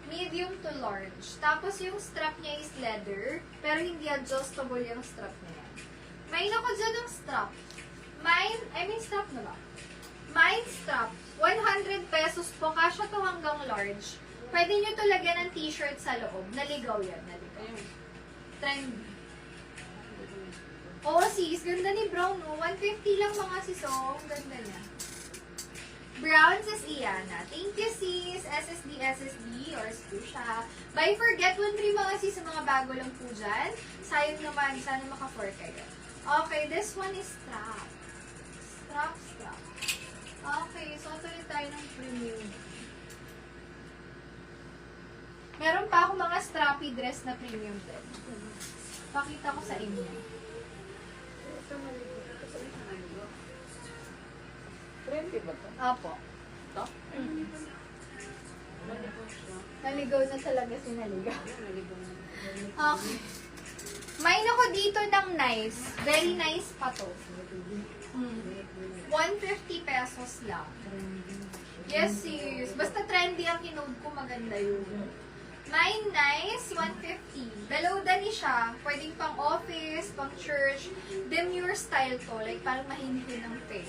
Medium to large. Tapos yung strap niya is leather, pero hindi adjustable yung strap niya. May ako dyan ng strap. Strap na ba? Mine strap, 100 pesos po. Kasya to hanggang large. Pwede nyo to lagyan ng t-shirt sa loob. Naligaw yan. Naligaw. Trendy. Oo sis, ganda ni Brown. No? 150 lang mga sis. Oh, ganda niya. Brown says Iana. Thank you sis. SSD or Skusha. Buy forget 1-3 mga sis sa mga bago lang po dyan. Sayang naman. Sana maka-4 kayo. Okay, this one is strap. Strap. Okay, so tuloy tayo ng premium. Meron pa ako mga strappy dress na premium din. Pakita ko sa inyo. Trendy ba ito? Apo. Ito? Naligaw na talaga si naligaw. Okay. May ako dito ng nice. Very nice pa to. 150 pesos lang. Yes, sis. Basta trendy ang kinode ko, maganda yun. Mine nice, 150. Below-dani siya. Pwedeng pang office, pang church. Demure style to. Like, parang mahinhin ang peg.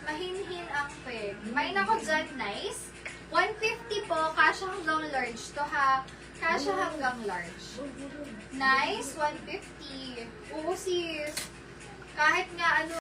Mahinhin ang peg. Mine ako dyan, nice. 150 po. Kasha hanggang large to ha. Kasha hanggang large. Nice, 150. Oo, sis. Kahit nga ano,